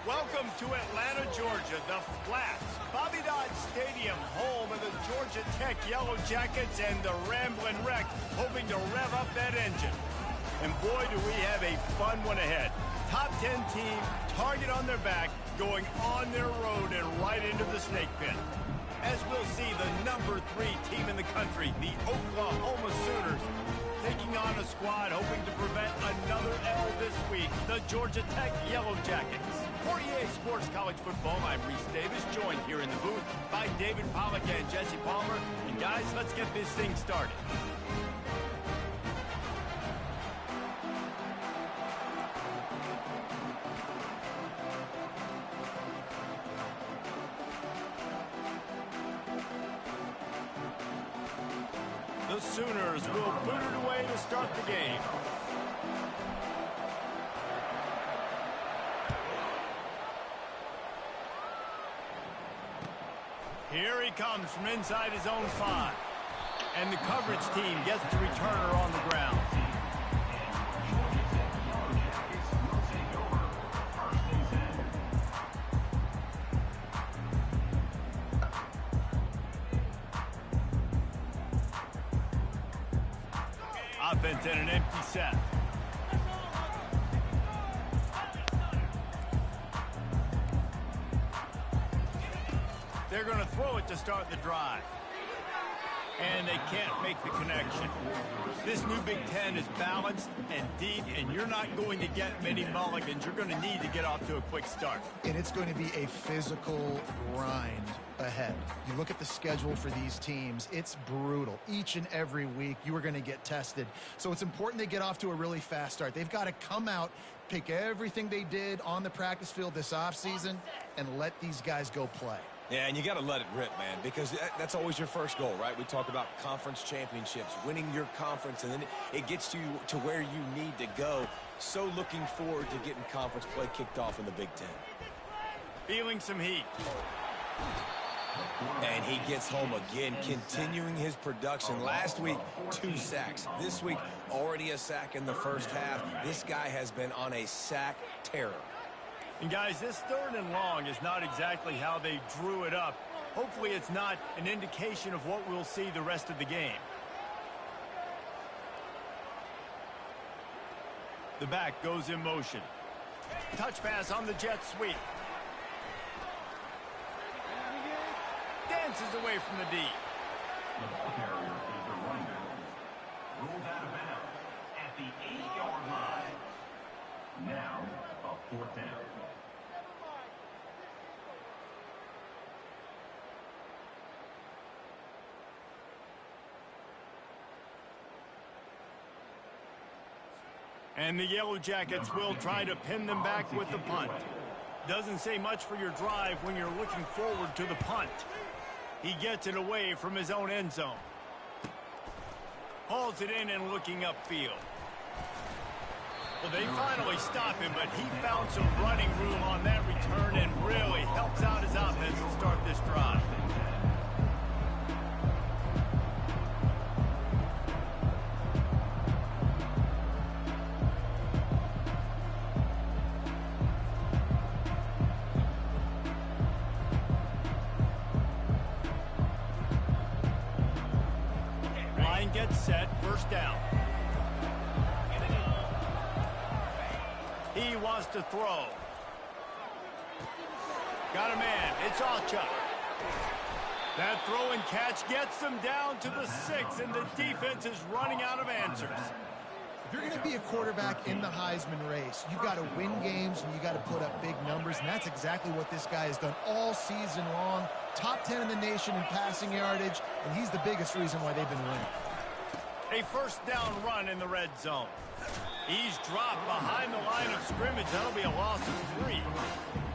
Welcome to Atlanta, Georgia, the Flats, Bobby Dodd Stadium, home of the Georgia Tech Yellow Jackets and the Ramblin' Wreck, hoping to rev up that engine. And boy, do we have a fun one ahead. Top 10 team, target on their back, going on their road and right into the snake pit. As we'll see, the number 3 team in the country, the Oklahoma Sooners, taking on a squad hoping to prevent another L this week, the Georgia Tech Yellow Jackets. For EA Sports College Football, I'm Reese Davis, joined here in the booth by David Pollack and Jesse Palmer. And guys, let's get this thing started. The Sooners will boot it away to start the game. Here he comes from inside his own 5. And the coverage team gets the returner on the ground. Offense in an empty set. They're going to throw it to start the drive. And they can't make the connection. This new Big Ten is balanced and deep, and you're not going to get many mulligans. You're going to need to get off to a quick start. And it's going to be a physical grind ahead. You look at the schedule for these teams, it's brutal. Each and every week, you are going to get tested. So it's important they get off to a really fast start. They've got to come out, pick everything they did on the practice field this offseason, and let these guys go play. Yeah, and you got to let it rip, man, because that's always your first goal, right? We talk about conference championships, winning your conference, and then it gets you to where you need to go. So looking forward to getting conference play kicked off in the Big Ten. Feeling some heat. And he gets home again, continuing his production. Last week, 2 sacks. This week, already a sack in the first half. This guy has been on a sack terror. And guys, this 3rd and long is not exactly how they drew it up. Hopefully it's not an indication of what we'll see the rest of the game. The back goes in motion. Touch pass on the jet sweep. Dances away from the D. The ball carrier is the running back. Ruled out of bounds at the 8-yard line. Now, a 4th down. And the Yellow Jackets will try to pin them back with the punt. Doesn't say much for your drive when you're looking forward to the punt. He gets it away from his own end zone. Hauls it in and looking upfield. Well, they finally stop him, but he found some running room on that return and really helps out his offense to start this drive. Gets set, 1st down. He wants to throw. Got a man, it's Alchuk. That throw and catch gets them down to the 6, and the defense is running out of answers. If you're going to be a quarterback in the Heisman race, you've got to win games and you got to put up big numbers, and that's exactly what this guy has done all season long. Top 10 in the nation in passing yardage, and he's the biggest reason why they've been winning. A 1st down run in the red zone. He's dropped behind the line of scrimmage. That'll be a loss of 3.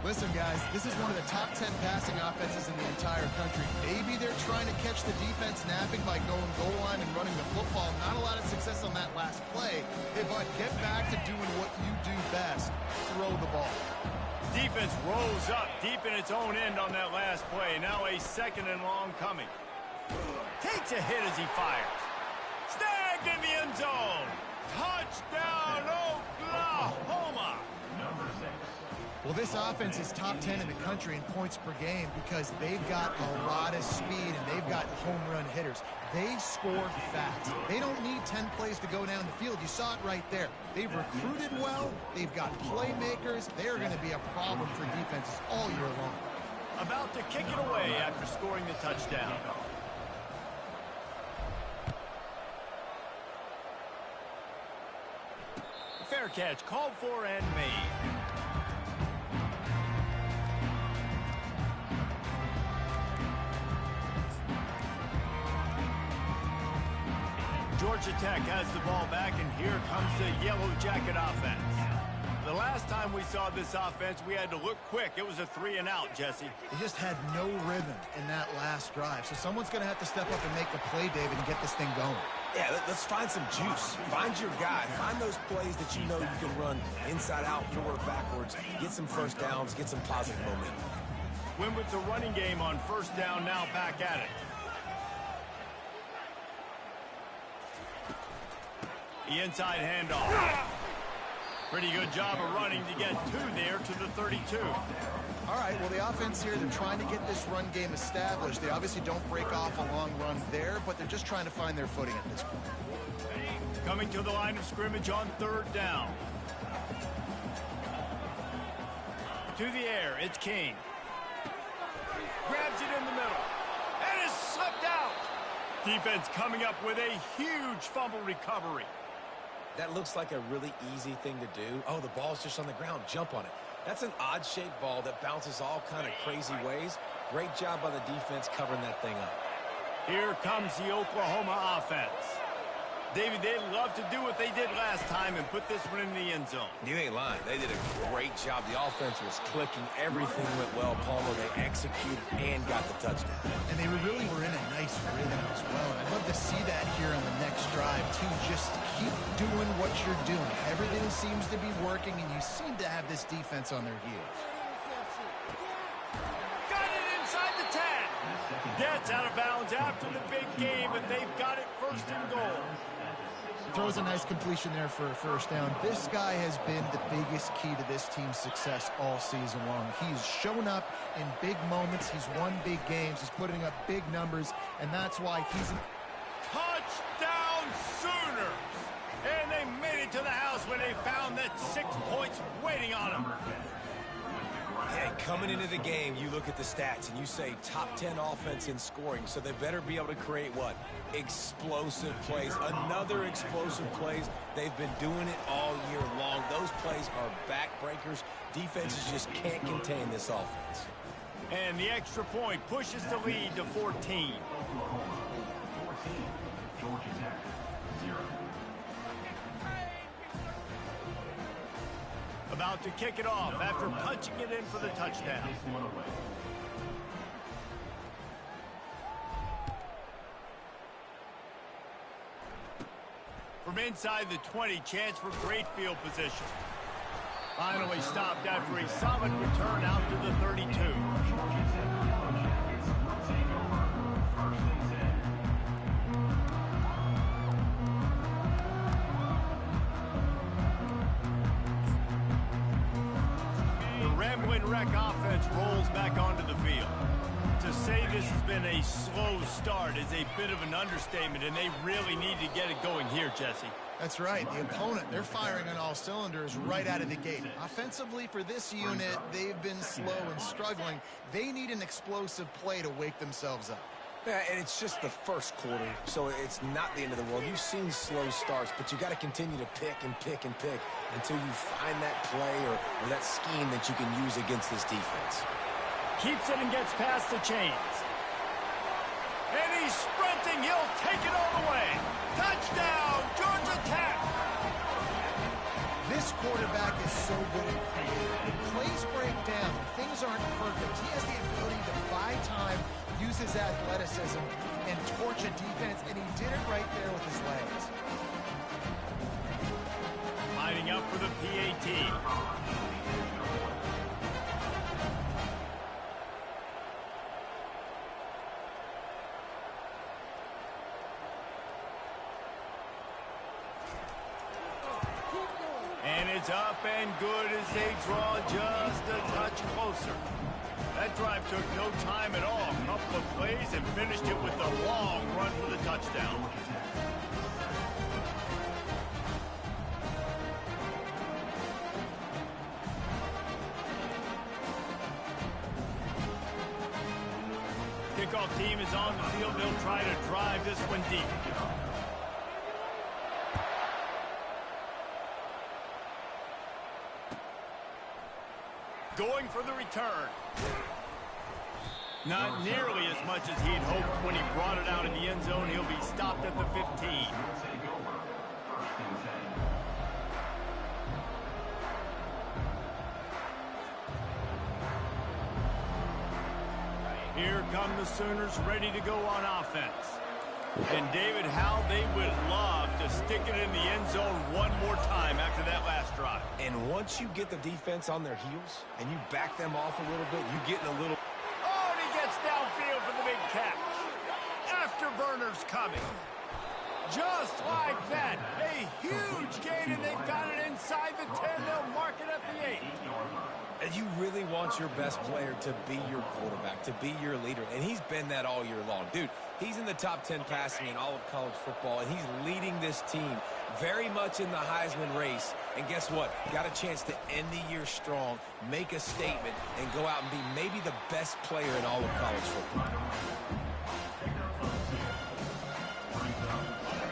Listen, guys, this is one of the top 10 passing offenses in the entire country. Maybe they're trying to catch the defense napping by going goal line and running the football. Not a lot of success on that last play. Hey, bud, get back to doing what you do best. Throw the ball. Defense rose up deep in its own end on that last play. Now a 2nd and long coming. Takes a hit as he fires. Snagged in the end zone. Touchdown, Oklahoma. Number 6. Well, this offense is top 10 in the country in points per game because they've got a lot of speed and they've got home run hitters. They score fast. They don't need 10 plays to go down the field. You saw it right there. They've recruited well. They've got playmakers. They're going to be a problem for defenses all year long. About to kick it away after scoring the touchdown. Fair catch called for and made. Georgia Tech has the ball back, and here comes the Yellow Jacket offense. The last time we saw this offense, we had to look quick. It was a 3-and-out, Jesse. They just had no rhythm in that last drive. So someone's going to have to step up and make the play, David, and get this thing going. Yeah, let's find some juice. Find your guy. Find those plays that you know you can run inside out, forward, backwards. Get some first downs. Get some positive momentum. Win with the running game on first down, now back at it. The inside handoff. Pretty good job of running to get there to the 32. All right, well, the offense here, they're trying to get this run game established. They obviously don't break off a long run there, but they're just trying to find their footing at this point. Coming to the line of scrimmage on third down. To the air, it's King. Grabs it in the middle. And is slipped out. Defense coming up with a huge fumble recovery. That looks like a really easy thing to do. Oh, the ball's just on the ground. Jump on it. That's an odd-shaped ball that bounces all kind of crazy ways. Great job by the defense covering that thing up. Here comes the Oklahoma offense. David, they'd love to do what they did last time and put this one in the end zone. You ain't lying. They did a great job. The offense was clicking. Everything went well. Palmer, they executed and got the touchdown. And they really were in a nice rhythm as well. And I'd love to see that here on the next drive, too. Just keep doing what you're doing. Everything seems to be working, and you seem to have this defense on their heels. Got it inside the 10. Gets out of bounds after the big game, but they've got it first and goal. Throws a nice completion there for a first down. This guy has been the biggest key to this team's success all season long. He's shown up in big moments. He's won big games. He's putting up big numbers, and that's why he's... Touchdown Sooners! And they made it to the house when they found that 6 points waiting on them. Hey, coming into the game, you look at the stats and you say top 10 offense in scoring, so they better be able to create what? Explosive plays. Another explosive plays. They've been doing it all year long. Those plays are backbreakers. Defenses just can't contain this offense. And the extra point pushes the lead to 14. 14, Georgia Tech, 0. About to kick it off after punching it in for the touchdown. From inside the 20, chance for great field position. Finally stopped after a solid return out to the 32. Wreck offense rolls back onto the field. To say this has been a slow start is a bit of an understatement, and they really need to get it going here, Jesse. That's right. The opponent, they're firing on all cylinders right out of the gate. Offensively for this unit, they've been slow and struggling. They need an explosive play to wake themselves up. Yeah, and it's just the first quarter, so it's not the end of the world. You've seen slow starts, but you got to continue to pick and pick and pick until you find that play or that scheme that you can use against this defense. Keeps it and gets past the chains. And he's sprinting. He'll take it all the way. Touchdown, Georgia Tech. This quarterback is so good at creating. When plays break down, things aren't perfect. He has the ability to buy time, use his athleticism, and torch a defense, and he did it right there with his legs. Lining up for the PAT. And is up and good as they draw just a touch closer. That drive took no time at all. A couple of plays and finished it with a long run for the touchdown. Kickoff team is on the field. They'll try to drive this one deep. Going for the return. Not nearly as much as he'd hoped when he brought it out in the end zone. He'll be stopped at the 15. Here come the Sooners ready to go on offense. And David, how they would love to stick it in the end zone one more time after that last drive. And once you get the defense on their heels and you back them off a little bit, you get in a little... Oh, and he gets downfield for the big catch. Afterburners coming. Just like that. A huge gain, and they've got it inside the 10. They'll mark it at the 8. And you really want your best player to be your quarterback, to be your leader. And he's been that all year long. Dude, he's in the top 10 passing in all of college football, and he's leading this team very much in the Heisman race. And guess what? Got a chance to end the year strong, make a statement, and go out and be maybe the best player in all of college football.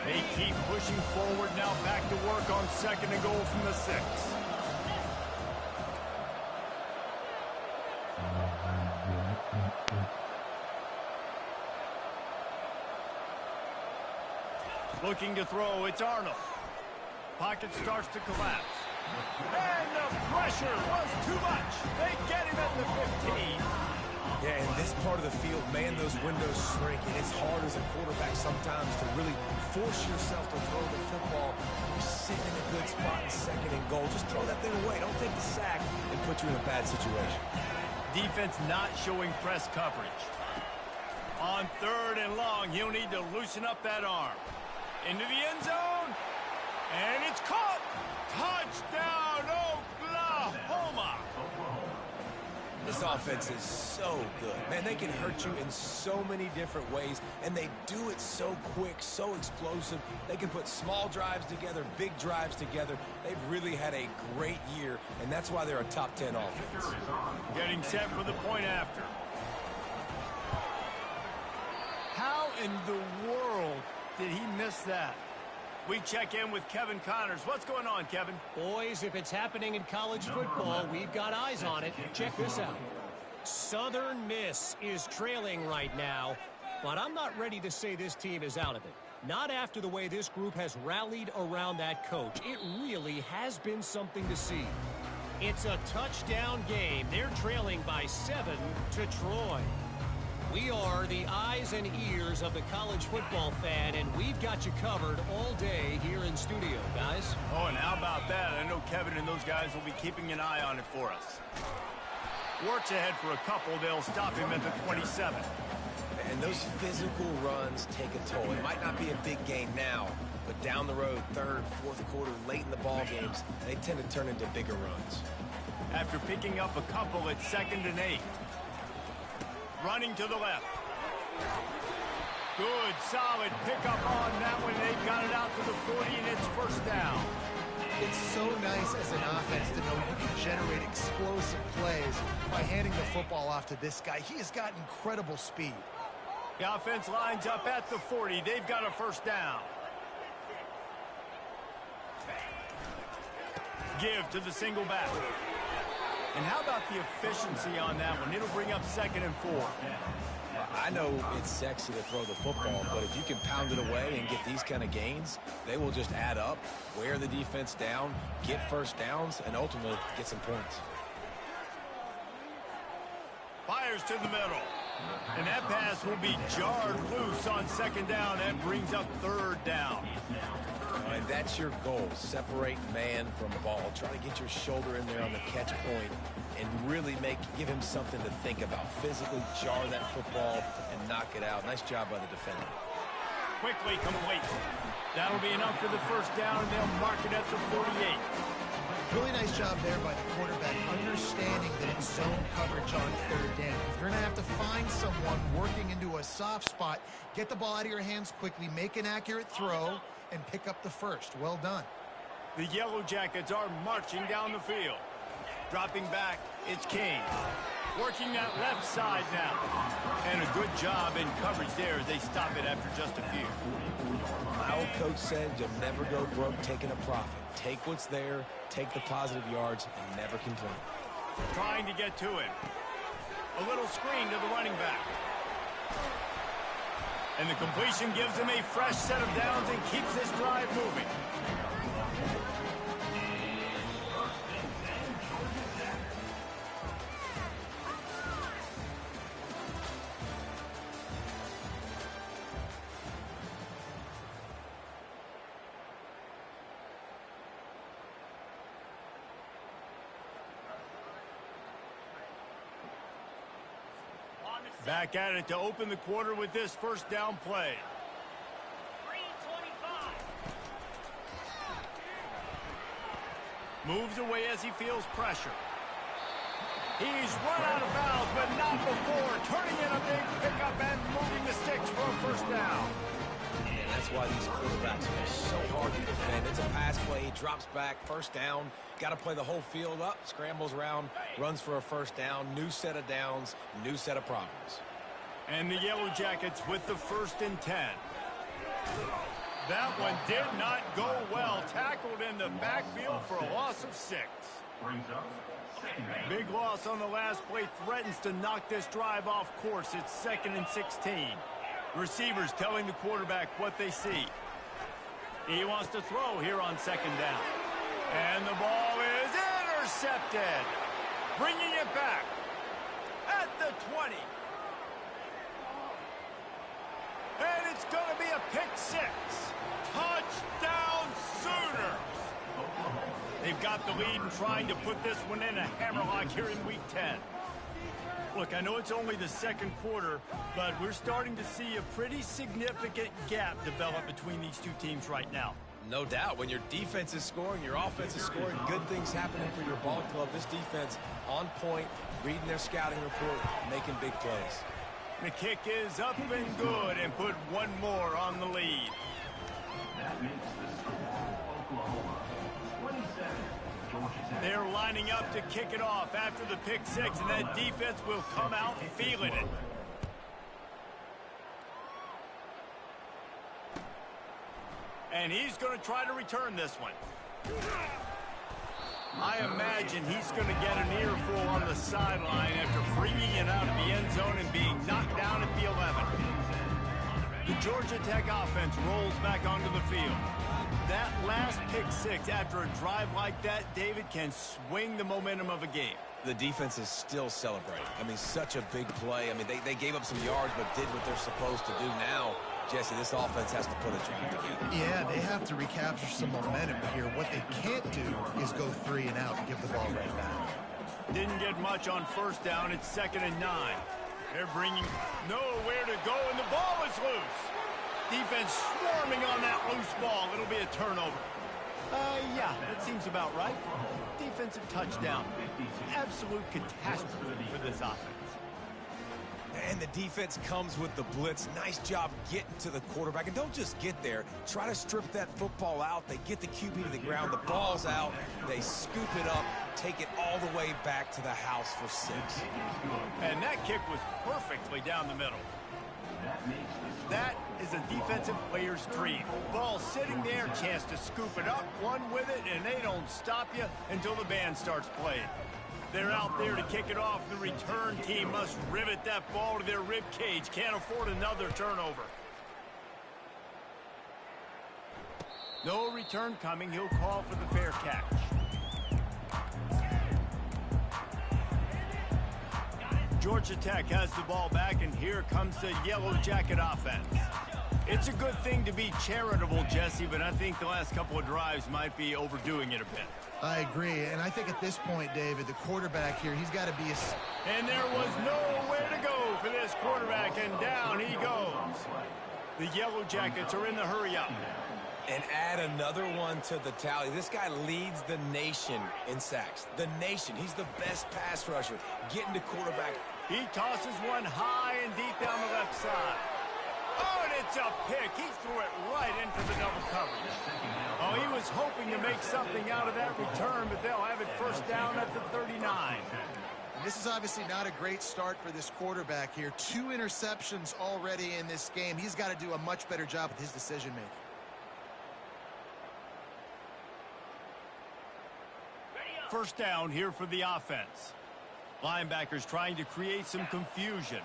They keep pushing forward now, back to work on 2nd and goal from the 6. Looking to throw, it's Arnold. Pocket starts to collapse. And the pressure was too much. They get him at the 15. Yeah, in this part of the field, man, those windows shrink, and it's hard as a quarterback sometimes to really force yourself to throw the football. You're sitting in a good spot in 2nd and goal. Just throw that thing away. Don't take the sack and put you in a bad situation. Defense not showing press coverage. On 3rd and long, he'll need to loosen up that arm. Into the end zone, and it's caught. Touchdown, Oklahoma. This offense is so good. Man, they can hurt you in so many different ways, and they do it so quick, so explosive. They can put small drives together, big drives together. They've really had a great year, and that's why they're a top 10 offense. Getting set for the point after. How in the world did he miss that? We check in with Kevin Connors. What's going on, Kevin? Boys, if it's happening in college football, we've got eyes on it. Check this out. Southern Miss is trailing right now, but I'm not ready to say this team is out of it. Not after the way this group has rallied around that coach. It really has been something to see. It's a touchdown game. They're trailing by 7 to Troy. We are the eyes and ears of the college football fan, and we've got you covered all day here in studio, guys. Oh, and how about that? I know Kevin and those guys will be keeping an eye on it for us. Works ahead for a couple. They'll stop him at the 27. And those physical runs take a toll. It might not be a big gain now, but down the road, 3rd, 4th quarter, late in the ball games, they tend to turn into bigger runs. After picking up a couple, it's 2nd and 8. Running to the left. Good, solid pickup on that one. They've got it out to the 40, and it's 1st down. It's so nice as an offense to know you can generate explosive plays by handing the football off to this guy. He has got incredible speed. The offense lines up at the 40. They've got a 1st down. Give to the single back. And how about the efficiency on that one? It'll bring up 2nd and 4. I know it's sexy to throw the football, but if you can pound it away and get these kind of gains, they will just add up, wear the defense down, get 1st downs, and ultimately get some points. Fires to the middle. And that pass will be jarred loose on 2nd down. That brings up 3rd down. And that's your goal. Separate man from the ball. Try to get your shoulder in there on the catch point and really give him something to think about. Physically jar that football and knock it out. Nice job by the defender. quickly complete. That'll be enough for the first down, and they'll mark it at the 48. Really nice job there by the quarterback, understanding that it's zone coverage on third down. If you're going to have to find someone working into a soft spot, get the ball out of your hands quickly, make an accurate throw, and pick up the first. Well done. The Yellow Jackets are marching down the field. Dropping back, it's King. Working that left side now. And a good job in coverage there as they stop it after just a few. My old coach said you'll never go broke taking a profit. Take what's there, take the positive yards, and never complain. Trying to get to him. A little screen to the running back. And the completion gives him a fresh set of downs and keeps this drive moving. Back at it to open the quarter with this first down play. 3:25. Moves away as he feels pressure. He's run out of bounds, but not before. Turning in a big pickup and moving the sticks for a first down. And that's why these quarterbacks are so hard to defend. It's a pass play. He drops back. First down. Got to play the whole field up. Scrambles around. Runs for a first down. New set of downs. New set of problems. And the Yellow Jackets with the 1st and 10. That one did not go well. Tackled in the backfield for a loss of 6. Big loss on the last play. Threatens to knock this drive off course. It's 2nd and 16. Receivers telling the quarterback what they see. He wants to throw here on 2nd down. And the ball is intercepted. Bringing it back at the 20. And it's going to be a pick 6. Touchdown Sooners. They've got the lead and trying to put this one in a hammerlock here in Week 10. Look, I know it's only the 2nd quarter, but we're starting to see a pretty significant gap develop between these two teams right now. No doubt. When your defense is scoring, your offense is scoring, good things happening for your ball club. This defense on point, reading their scouting report, making big plays. The kick is up and good, and put one more on the lead. That makes the score Oklahoma 27, Georgia Tech. They're lining up to kick it off after the pick 6, and that defense will come out feeling it. And he's going to try to return this one. I imagine he's going to get an earful on the sideline after bringing it out of the end zone and being knocked down at the 11. The Georgia Tech offense rolls back onto the field. That last pick 6 after a drive like that, David, can swing the momentum of a game. The defense is still celebrating. I mean, such a big play. I mean, they gave up some yards but did what they're supposed to do. Now, Jesse, this offense has to put a drive together. Yeah, they have to recapture some momentum here. What they can't do is go 3 and out and give the ball right back. Didn't get much on first down. It's 2nd and 9. They're bringing nowhere to go, and the ball is loose. Defense swarming on that loose ball. It'll be a turnover. Yeah, that seems about right. Defensive touchdown. Absolute catastrophe for this offense. And the defense comes with the blitz. Nice job getting to the quarterback. And don't just get there. Try to strip that football out. They get the QB to the ground. The ball's out. They scoop it up. Take it all the way back to the house for 6. And that kick was perfectly down the middle. That is a defensive player's dream. Ball sitting there, chance to scoop it up, one with it, and they don't stop you until the band starts playing. They're out there to kick it off. The return team must rivet that ball to their rib cage. Can't afford another turnover. No return coming. He'll call for the fair catch. Georgia Tech has the ball back, and here comes the Yellow Jacket offense. It's a good thing to be charitable, Jesse, but I think the last couple of drives might be overdoing it a bit. I agree, and I think at this point, David, the quarterback here, he's got to be a... And there was nowhere to go for this quarterback, and down he goes. The Yellow Jackets are in the hurry-up. And add another one to the tally. This guy leads the nation in sacks. The nation. He's the best pass rusher. Getting to quarterback. He tosses one high and deep down the left side. Oh, and it's a pick. He threw it right into the double coverage. Oh, he was hoping to make something out of that return, but they'll have it first down at the 39. And this is obviously not a great start for this quarterback here. 2 interceptions already in this game. He's got to do a much better job with his decision-making. First down here for the offense. Linebackers trying to create some confusion.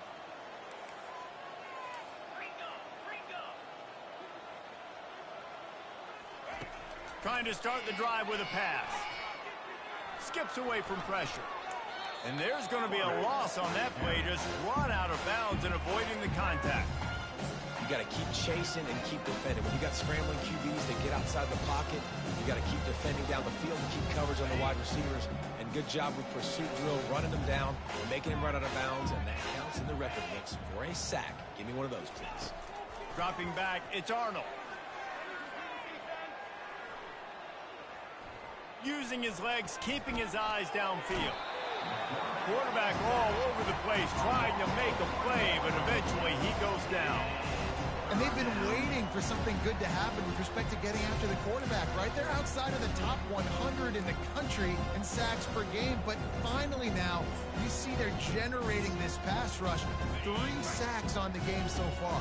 Trying to start the drive with a pass. Skips away from pressure. And there's going to be a loss on that play. Just run out of bounds and avoiding the contact. You got to keep chasing and keep defending. When you got scrambling QBs that get outside the pocket, you got to keep defending down the field and keep coverage on the wide receivers. And good job with pursuit drill, running them down, making them run out of bounds, and that counts in the record books for a sack. Give me one of those, please. Dropping back, it's Arnold. Using his legs, keeping his eyes downfield. Quarterback all over the place, trying to make a play, but eventually he goes down. And they've been waiting for something good to happen with respect to getting after the quarterback, right? They're outside of the top 100 in the country in sacks per game, but finally now you see they're generating this pass rush. 3 sacks on the game so far.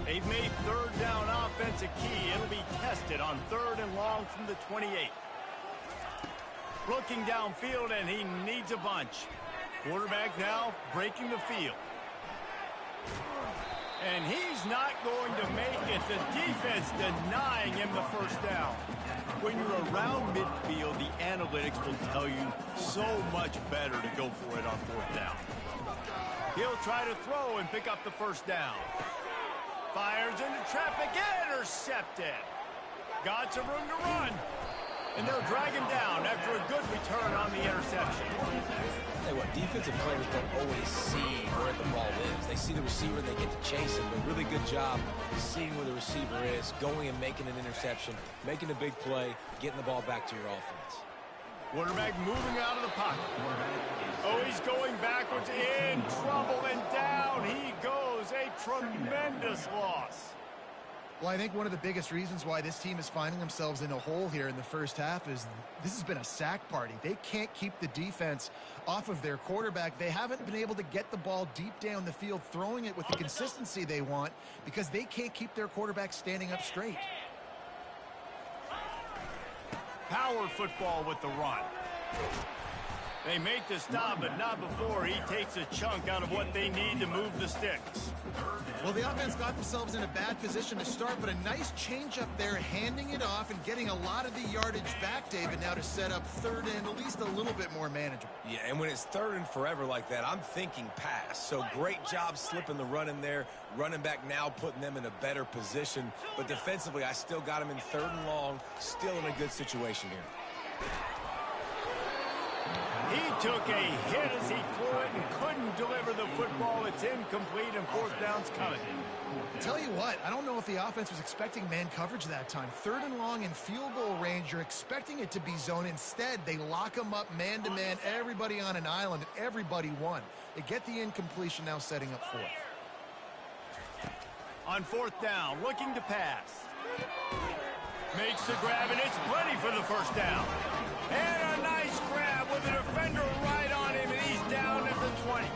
They've made third down offense a key. It'll be tested on 3rd and long from the 28. Looking downfield, and he needs a bunch. Quarterback now breaking the field. And he's not going to make it. The defense denying him the first down. When you're around midfield, the analytics will tell you so much better to go for it on 4th down. He'll try to throw and pick up the first down. Fires into traffic, intercepted. Got some room to run. And they'll drag him down after a good return on the interception. Tell you what, defensive players don't always see where the ball is. They see the receiver, they get to chase him, but really good job seeing where the receiver is, going and making an interception, making a big play, getting the ball back to your offense. Quarterback moving out of the pocket. Oh, he's going backwards, in trouble, and down he goes. A tremendous loss. Well, I think one of the biggest reasons why this team is finding themselves in a hole here in the first half is this has been a sack party. They can't keep the defense off of their quarterback. They haven't been able to get the ball deep down the field, throwing it with the consistency they want because they can't keep their quarterback standing up straight. Power football with the run. They make the stop, but not before he takes a chunk out of what they need to move the sticks. Well, the offense got themselves in a bad position to start, but a nice change up there, handing it off and getting a lot of the yardage back, David, now to set up 3rd and at least a little bit more manageable. Yeah, and when it's 3rd and forever like that, I'm thinking pass. So great job slipping the run in there. Running back now putting them in a better position. But defensively, I still got them in 3rd and long, still in a good situation here. He took a hit as he threw it and couldn't deliver the football. It's incomplete and 4th down's coming. Tell you what, I don't know if the offense was expecting man coverage that time. 3rd and long in field goal range, you're expecting it to be zone. Instead, they lock them up man-to-man, everybody on an island, and everybody won. They get the incompletion now setting up 4th. On 4th down, looking to pass. Makes the grab, and it's plenty for the first down. And a nice grab with a defender right on him, and he's down at the 20.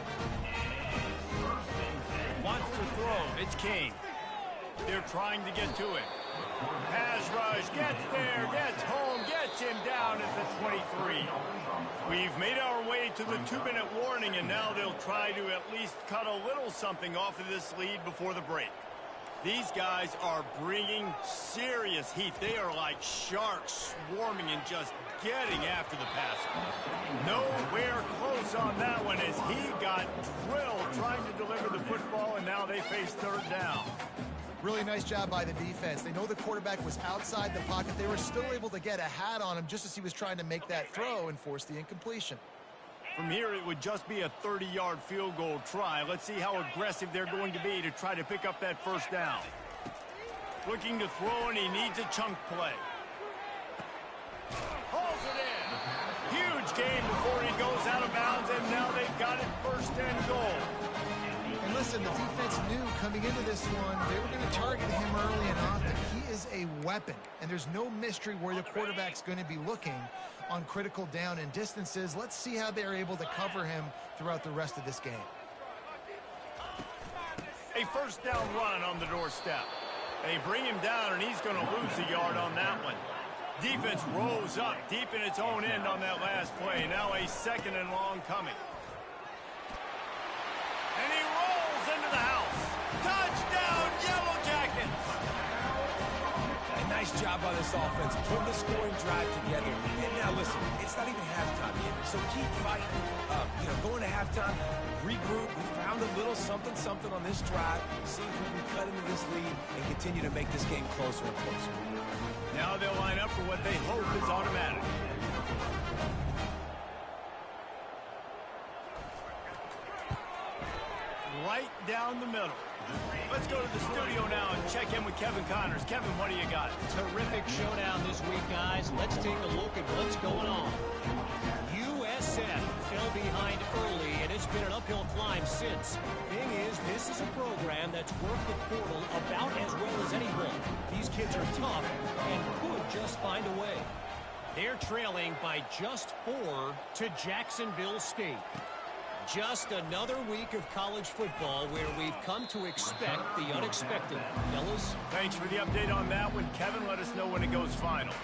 Wants to throw. It's King. They're trying to get to it. Pass rush, gets there, gets home, gets him down at the 23. We've made our way to the 2-minute warning, and now they'll try to at least cut a little something off of this lead before the break. These guys are bringing serious heat. They are like sharks swarming and just getting after the passer. Nowhere close on that one as he got drilled trying to deliver the football, and now they face 3rd down. Really nice job by the defense. They know the quarterback was outside the pocket. They were still able to get a hat on him just as he was trying to make that throw and force the incompletion. From here, it would just be a 30-yard field goal try. Let's see how aggressive they're going to be to try to pick up that first down. Looking to throw, and he needs a chunk play. Hauls it in. Huge gain before he goes out of bounds, and now they've got it first and goal. And listen, the defense knew coming into this one, they were going to target him early and often. He is a weapon, and there's no mystery where the quarterback's going to be looking on critical down and distances. Let's see how they're able to cover him throughout the rest of this game. A first down run on the doorstep. They bring him down, and he's going to lose a yard on that one. Defense rolls up deep in its own end on that last play. Now a second and long coming. And he rolls into the house. Touchdown, Yellow Jackets! A nice job by this offense, putting the scoring drive together. And now listen, it's not even halftime yet, so keep fighting. Going to halftime, regroup. We found a little something on this drive. See if we can cut into this lead and continue to make this game closer and closer. Now they'll line up for what they hope is automatic. Right down the middle. Let's go to the studio now and check in with Kevin Connors. Kevin, what do you got? Terrific showdown this week, guys. Let's take a look at what's going on. USF fell behind early, and it's been an uphill climb since. Thing is, this is a program that's worked the portal about as well as anyone. These kids are tough and could just find a way. They're trailing by just 4 to Jacksonville State. Just another week of college football where we've come to expect the unexpected. Fellas? Thanks for the update on that one. Kevin, let us know when it goes final.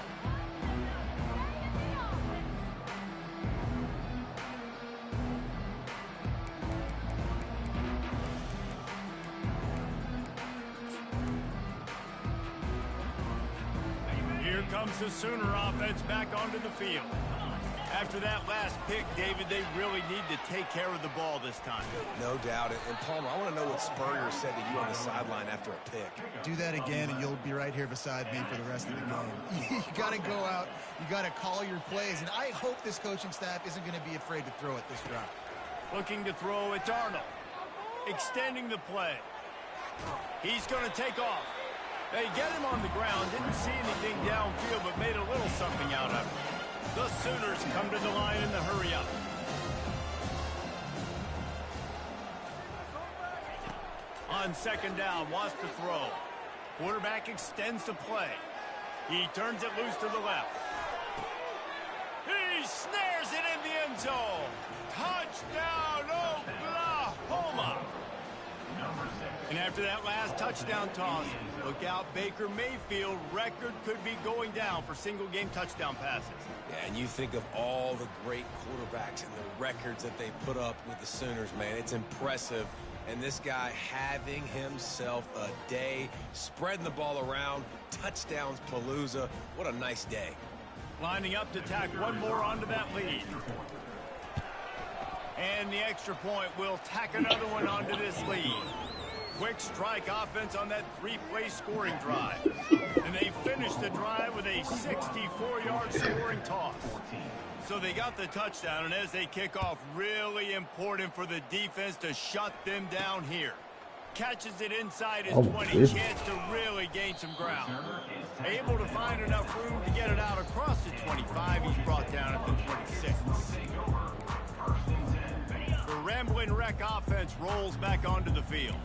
Here comes the Sooner offense back onto the field. After that last pick, David, they really need to take care of the ball this time. No doubt. And Palmer, I want to know what Spurrier said to you on the sideline after a pick. Do that again, and you'll be right here beside me for the rest of the game. You got to go out. You got to call your plays. And I hope this coaching staff isn't going to be afraid to throw it this drive. Looking to throw it, Arnold. Extending the play. He's going to take off. They get him on the ground. Didn't see anything downfield, but made a little something out of it. The Sooners come to the line in the hurry-up. On second down, wants to throw. Quarterback extends the play. He turns it loose to the left. He snares it in the end zone. Touchdown, Oklahoma! And after that last touchdown toss, look out, Baker Mayfield record could be going down for single-game touchdown passes. Yeah, and you think of all the great quarterbacks and the records that they put up with the Sooners, man. It's impressive. And this guy having himself a day, spreading the ball around, touchdowns palooza. What a nice day. Lining up to tack one more onto that lead. And the extra point will tack another one onto this lead. Quick strike offense on that 3-play scoring drive. And they finish the drive with a 64-yard scoring toss. So they got the touchdown, and as they kick off, really important for the defense to shut them down here. Catches it inside his 20, chance to really gain some ground. Able to find enough room to get it out across the 25. He's brought down at the 26. The Rambling Wreck offense rolls back onto the field.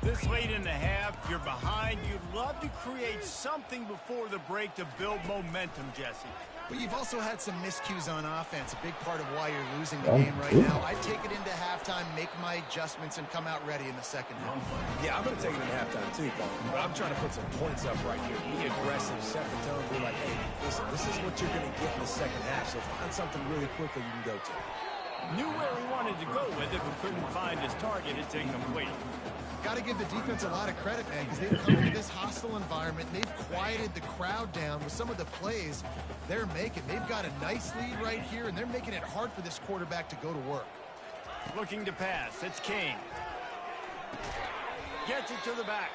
This late in the half, you're behind. You'd love to create something before the break to build momentum, Jesse. But you've also had some miscues on offense, a big part of why you're losing the game right now. I'd take it into halftime, make my adjustments, and come out ready in the second half. Yeah, I'm going to take it into halftime too, Paul. But I'm trying to put some points up right here. Be aggressive, set the tone, be like, hey, listen, this is what you're going to get in the second half, so find something really quickly you can go to. Knew where he wanted to go with it, but couldn't find his target. It's incomplete. Got to give the defense a lot of credit, man, because they've come into this hostile environment. They've quieted the crowd down with some of the plays they're making. They've got a nice lead right here, and they're making it hard for this quarterback to go to work. Looking to pass. It's King. Gets it to the back.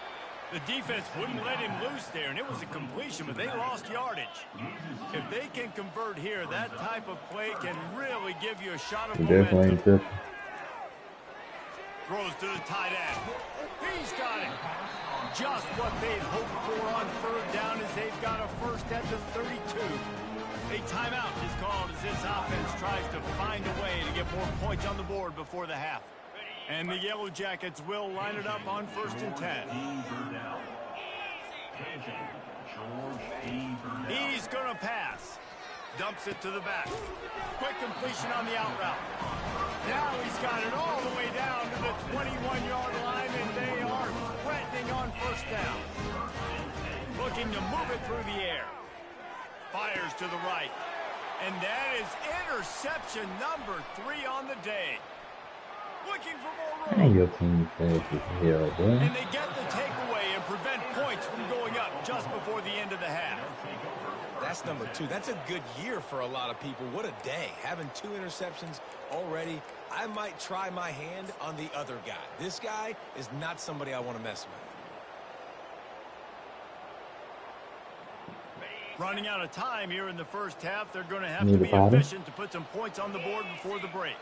The defense wouldn't let him loose there, and it was a completion, but they lost yardage. If they can convert here, that type of play can really give you a shot of momentum. Throws to the tight end. He's got it. Just what they'd hoped for on more points on the board before the half. And the Yellow Jackets will line it up on 1st and 10. He's going to pass. Dumps it to the back. Quick completion on the out route. Now he's got it all the way down to the 21-yard line, and they are threatening on 1st down. Looking to move it through the air. Fires to the right. And that is interception number 3 on the day. Looking for more room. And they get the takeaway and prevent points from going up just before the end of the half. That's number 2. That's a good year for a lot of people. What a day. Having 2 interceptions already. I might try my hand on the other guy. This guy is not somebody I want to mess with. Running out of time here in the first half. They're going to have to be efficient to put some points on the board before the break.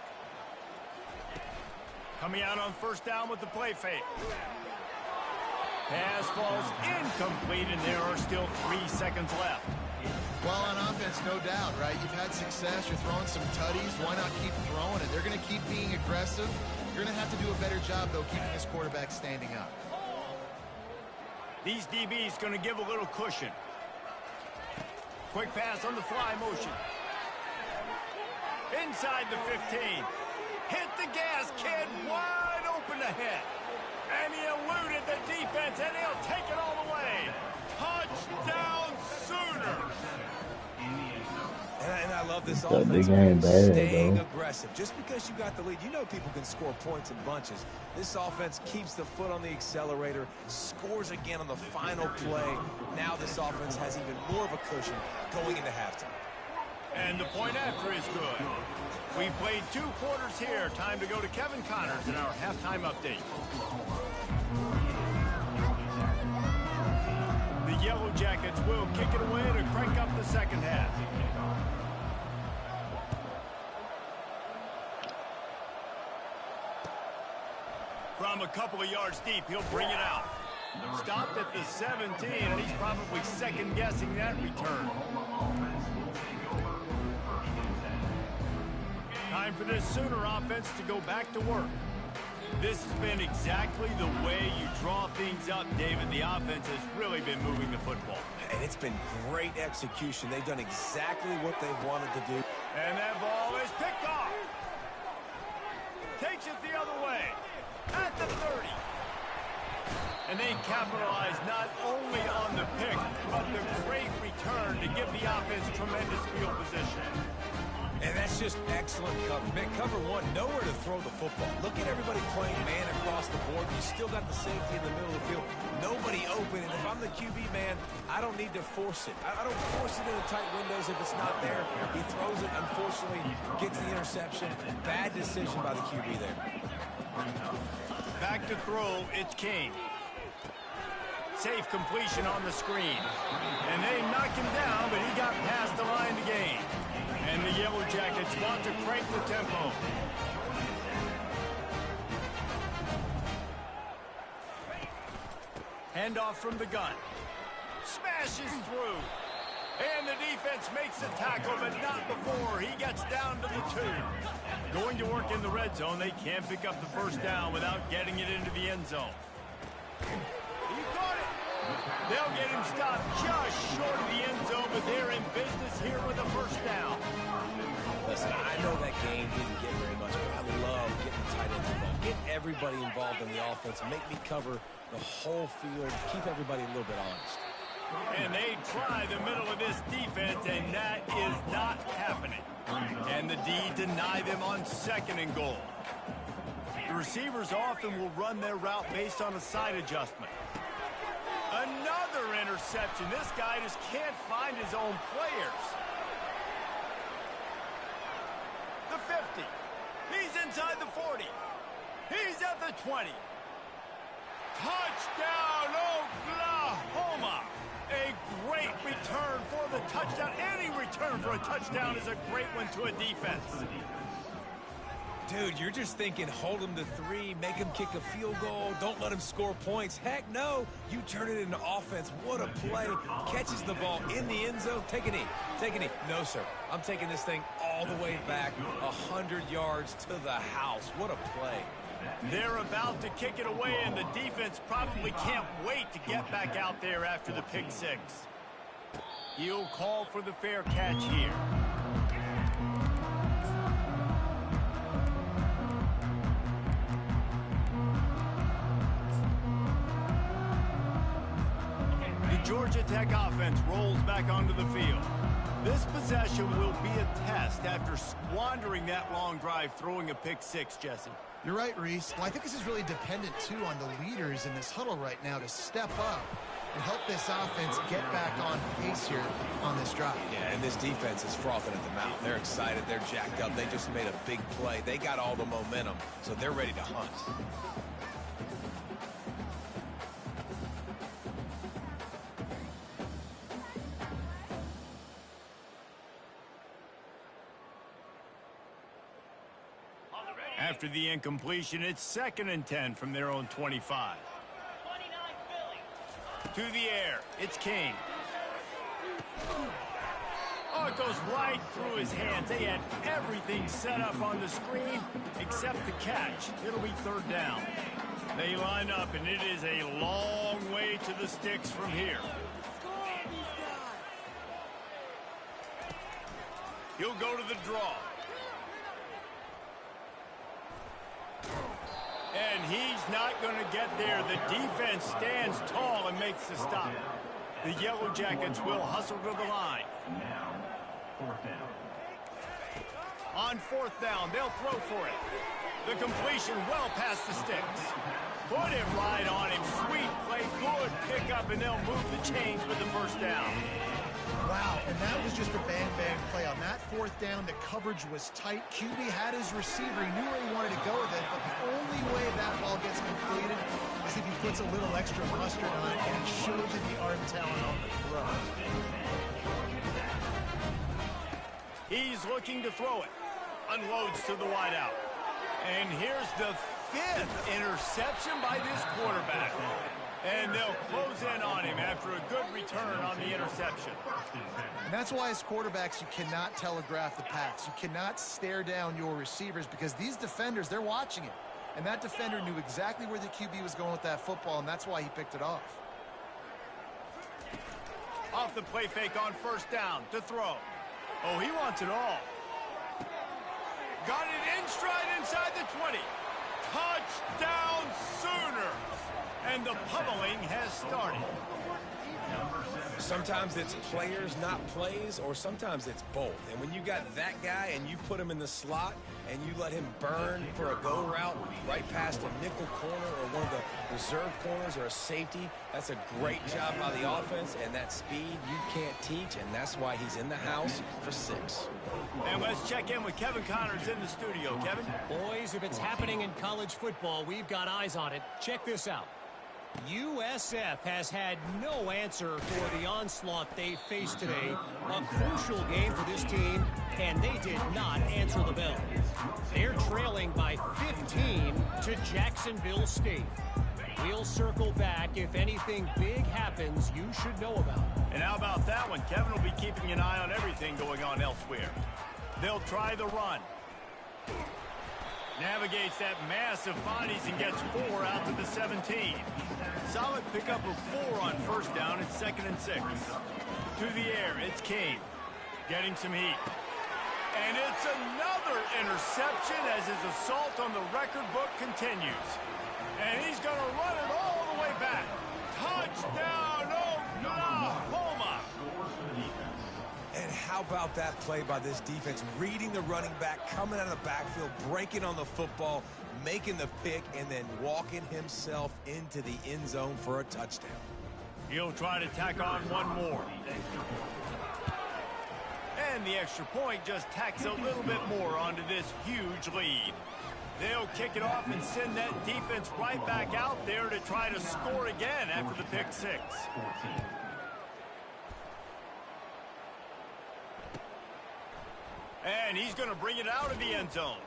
Coming out on 1st down with the play fake. Pass falls incomplete, and there are still 3 seconds left. Well, on offense, no doubt, right? You've had success. You're throwing some tutties. Why not keep throwing it? They're going to keep being aggressive. You're going to have to do a better job, though, keeping this quarterback standing up. These DBs going to give a little cushion. Quick pass on the fly motion. Inside the 15. Hit the gas, kid. Wide open ahead. And he eluded the defense, and he'll take it all the way. Touchdown Sooners. And I love this offense, staying aggressive. Just because you got the lead, you know people can score points in bunches. This offense keeps the foot on the accelerator, scores again on the final play. Now this offense has even more of a cushion going into halftime. And the point after is good. We've played 2 quarters here. Time to go to Kevin Connors in our halftime update. The Yellow Jackets will kick it away to crank up the second half. From a couple of yards deep, he'll bring it out. Stopped at the 17, and he's probably second-guessing that return. Time for this Sooner offense to go back to work. This has been exactly the way you draw things up, David. The offense has really been moving the football. And it's been great execution. They've done exactly what they've wanted to do. And that ball is picked off. Takes it the other way. At the 30. And they capitalize not only on the pick, but the great return to give the offense tremendous field position. And that's just excellent coverage. Man, cover 1, nowhere to throw the football. Look at everybody playing man across the board. You still got the safety in the middle of the field. Nobody open. And if I'm the QB, man, I don't need to force it. I don't force it in the tight windows if it's not there. He throws it, unfortunately, gets the interception. Bad decision by the QB there. Back to throw, it's King. Safe completion on the screen. And they knocked him down, but he got past the line to gain. And the Yellow Jackets want to crank the tempo. Handoff from the gun. Smashes through. And the defense makes the tackle, but not before he gets down to the 2. Going to work in the red zone. They can't pick up the 1st down without getting it into the end zone. He caught it. They'll get him stopped just short of the end zone, but they're in business here with a 1st down. Listen, I know that game didn't get very much, but I love getting the tight ends involved. Get everybody involved in the offense. Make me cover the whole field. Keep everybody a little bit honest. And they try the middle of this defense, and that is not happening. And the D deny them on 2nd and goal. The receivers often will run their route based on a side adjustment. Another interception. This guy just can't find his own players. The 50. He's inside the 40. He's at the 20. Touchdown, Oklahoma. A great return for the touchdown. Any return for a touchdown is a great one to a defense. Dude, you're just thinking hold him to 3, make him kick a field goal, don't let him score points. Heck no, you turn it into offense. What a play. Catches the ball in the end zone. Take a knee. Take a knee. No, sir. I'm taking this thing all the way back 100 yards to the house. What a play. They're about to kick it away, and the defense probably can't wait to get back out there after the pick six. He'll call for the fair catch here. Georgia Tech offense rolls back onto the field. This possession will be a test after squandering that long drive throwing a pick six, Jesse. You're right, Reese. Well, I think this is really dependent, too, on the leaders in this huddle right now to step up and help this offense get back on pace here on this drive. Yeah, and this defense is frothing at the mouth. They're excited. They're jacked up. They just made a big play. They got all the momentum, so they're ready to hunt. After the incompletion, it's 2nd and 10 from their own 25. To the air, it's King. Oh, it goes right through his hands. They had everything set up on the screen except the catch. It'll be 3rd down. They line up, and it is a long way to the sticks from here. He'll go to the draw. And he's not going to get there. The defense stands tall and makes the stop. The Yellow Jackets will hustle to the line. Now, 4th down. On 4th down, they'll throw for it. The completion well past the sticks. Put it right on him. Sweet play, good pickup, and they'll move the chains with the 1st down. Wow, and that was just a bang-bang play. On that 4th down, the coverage was tight. QB had his receiver. He knew where he wanted to go with it, but the only way that ball gets completed is if he puts a little extra mustard on it, and he shows you the arm talent on the throw. He's looking to throw it. Unloads to the wideout. And here's the 5th interception by this quarterback. And they'll close in on him after a good return on the interception. And that's why as quarterbacks, you cannot telegraph the pass. You cannot stare down your receivers because these defenders, they're watching it. And that defender knew exactly where the QB was going with that football, and that's why he picked it off. Off the play fake on 1st down to throw. Oh, he wants it all. Got it in stride inside the 20. Touchdown Sooners! And the pummeling has started. Sometimes it's players, not plays, or sometimes it's both. And when you got that guy and you put him in the slot and you let him burn for a go route right past a nickel corner or one of the reserve corners or a safety, that's a great job by the offense, and that speed you can't teach, and that's why he's in the house for 6. And let's check in with Kevin Connors in the studio. Kevin? Boys, if it's happening in college football, we've got eyes on it. Check this out. USF has had no answer for the onslaught they faced today. A crucial game for this team, and they did not answer the bell. They're trailing by 15 to Jacksonville State. We'll circle back if anything big happens you should know about. And how about that one? Kevin will be keeping an eye on everything going on elsewhere. They'll try the run. Navigates that mass of bodies and gets 4 out to the 17. Solid pickup of 4 on 1st down. It's 2nd and 6. To the air, it's King. Getting some heat. And it's another interception as his assault on the record book continues. And he's going to run it all the way back. Touchdown, Oklahoma! And how about that play by this defense? Reading the running back, coming out of the backfield, breaking on the football, making the pick, and then walking himself into the end zone for a touchdown. He'll try to tack on one more. And the extra point just tacks a little bit more onto this huge lead. They'll kick it off and send that defense right back out there to try to score again after the pick 6. And he's going to bring it out of the end zone.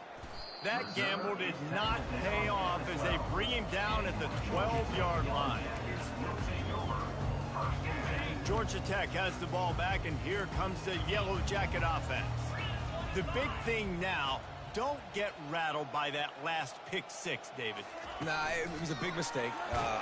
That gamble did not pay off as they bring him down at the 12-yard line. Georgia Tech has the ball back, and here comes the Yellow Jacket offense. The big thing now, don't get rattled by that last pick six, David. Nah, it was a big mistake.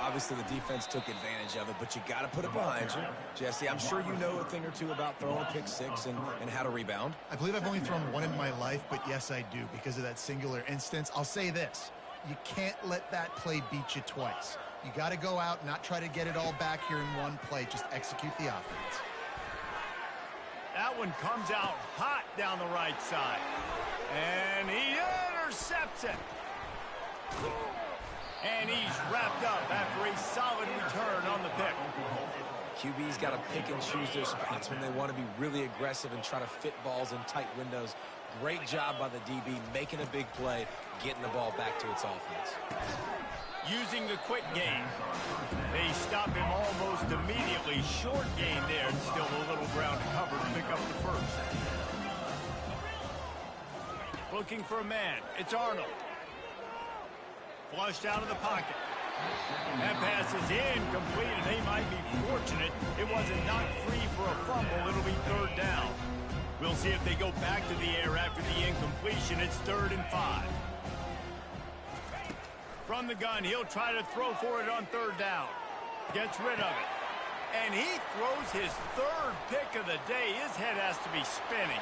Obviously, the defense took advantage of it, but you got to put it behind you. Jesse, I'm sure you know a thing or two about throwing a pick six and how to rebound. I believe I've only thrown one in my life, but yes, I do because of that singular instance. I'll say this. You can't let that play beat you twice. You got to go out, not try to get it all back here in one play. Just execute the offense. That one comes out hot down the right side. And he intercepts it. And he's wrapped up after a solid return on the pick. QB's got to pick and choose their spots when they want to be really aggressive and try to fit balls in tight windows. Great job by the DB making a big play, getting the ball back to its offense. Using the quick game. They stop him almost immediately. Short gain there, and still a little ground to cover to pick up the first. Looking for a man. It's Arnold. Flushed out of the pocket. That pass is incomplete, and they might be fortunate it wasn't knocked free for a fumble. It'll be third down. We'll see if they go back to the air after the incompletion. It's 3rd and 5. From the gun, he'll try to throw for it on 3rd down. Gets rid of it. And he throws his 3rd pick of the day. His head has to be spinning.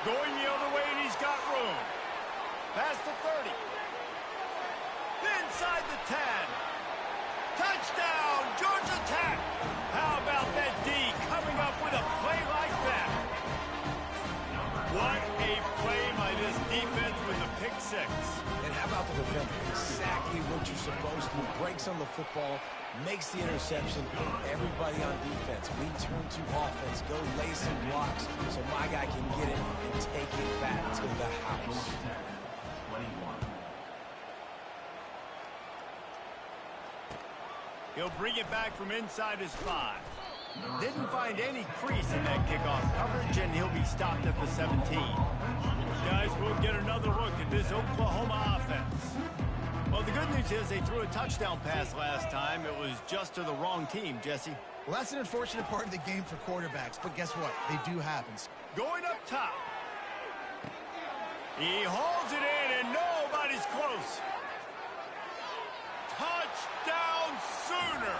Going the other way, and he's got room. Past the 30. Inside the 10. Touchdown, Georgia Tech. How about that D coming up with a play like that? What a play by this defense with a pick six. And how about the defender? Exactly what you're supposed to do. Breaks on the football, makes the interception. Everybody on defense, we turn to offense. Go lay some blocks so my guy can get it and take it back to the house. He'll bring it back from inside his 5. Didn't find any crease in that kickoff coverage, and he'll be stopped at the 17. Guys, we'll get another look at this Oklahoma offense. Well, the good news is they threw a touchdown pass last time. It was just to the wrong team, Jesse. Well, that's an unfortunate part of the game for quarterbacks, but guess what? They do happen. Going up top. He hauls it in, and nobody's close. Touchdown Sooners!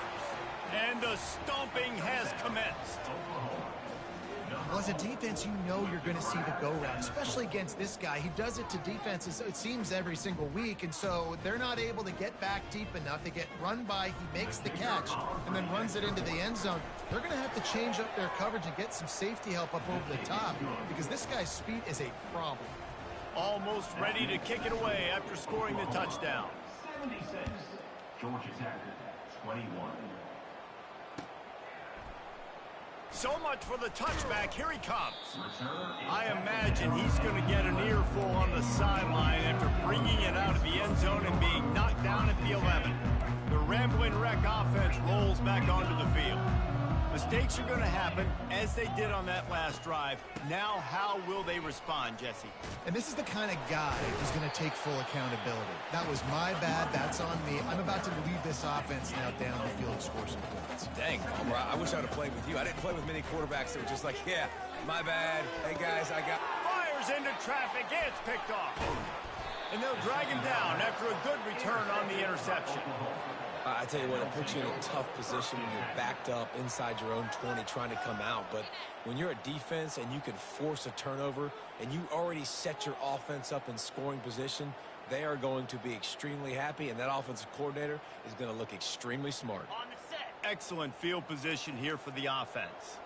And the stomping has commenced. Well, as a defense, you know you're going to see the go-round, especially against this guy. He does it to defenses, it seems, every single week, and so they're not able to get back deep enough. They get run by, he makes the catch, and then runs it into the end zone. They're going to have to change up their coverage and get some safety help up over the top because this guy's speed is a problem. Almost ready to kick it away after scoring the touchdown. 76, Georgia Tech, 21. So much for the touchback. Here he comes. I imagine he's going to get an earful on the sideline after bringing it out of the end zone and being knocked down at the 11. The Ramblin' Wreck offense rolls back onto the field. Mistakes are going to happen, as they did on that last drive. Now, how will they respond, Jesse? And this is the kind of guy who's going to take full accountability. That was my bad. That's on me. I'm about to lead this offense now down the field and score some points. Dang, Palmer, I wish I would have played with you. I didn't play with many quarterbacks that were just like, yeah, my bad. Hey, guys, I got... Fires into traffic. It's picked off. And they'll drag him down after a good return on the interception. I tell you what, it puts you in a tough position when you're backed up inside your own 20 trying to come out. But when you're a defense and you can force a turnover and you already set your offense up in scoring position, they are going to be extremely happy, and that offensive coordinator is going to look extremely smart. On the set. Excellent field position here for the offense.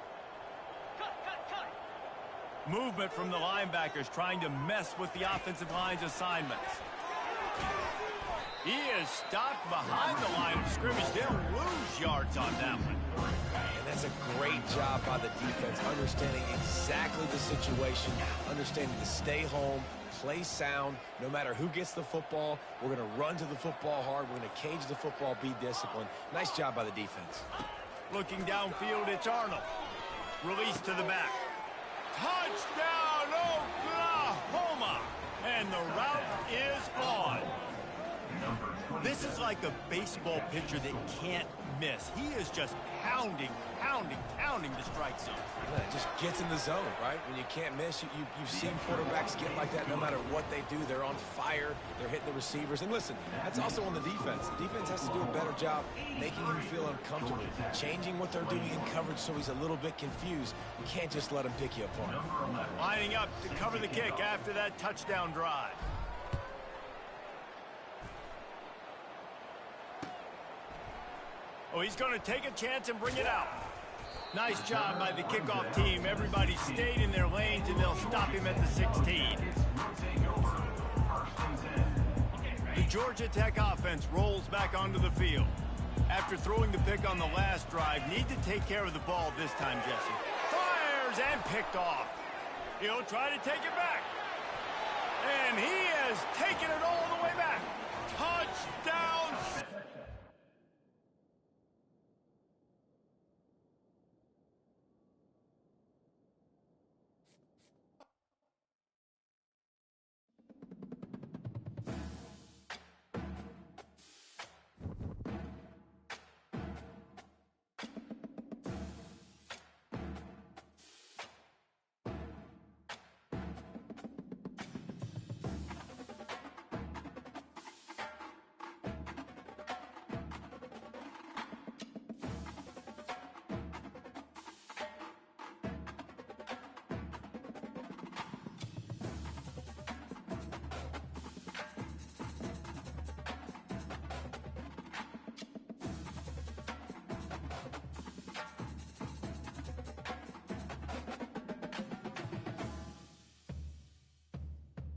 Cut. Movement from the linebackers trying to mess with the offensive line's assignments. He is stopped behind the line of scrimmage. They'll lose yards on that one. And that's a great job by the defense, understanding exactly the situation, understanding to stay home, play sound. No matter who gets the football, we're going to run to the football hard. We're going to cage the football, be disciplined. Nice job by the defense. Looking downfield, it's Arnold. Release to the back. Touchdown, Oklahoma! And the route is on. This is like a baseball pitcher that can't miss. He is just pounding the strike zone. Yeah, it just gets in the zone, right? When you can't miss, you've seen quarterbacks get like that no matter what they do. They're on fire. They're hitting the receivers. And listen, that's also on the defense. The defense has to do a better job making him feel uncomfortable, changing what they're doing in coverage so he's a little bit confused. You can't just let him pick you apart. Lining up to cover the kick after that touchdown drive. Oh, he's going to take a chance and bring it out. Nice job by the kickoff team. Everybody stayed in their lanes, and they'll stop him at the 16. The Georgia Tech offense rolls back onto the field. After throwing the pick on the last drive, need to take care of the ball this time, Jesse. Fires and picked off. He'll try to take it back. And he has taken it all the way back. Touchdown.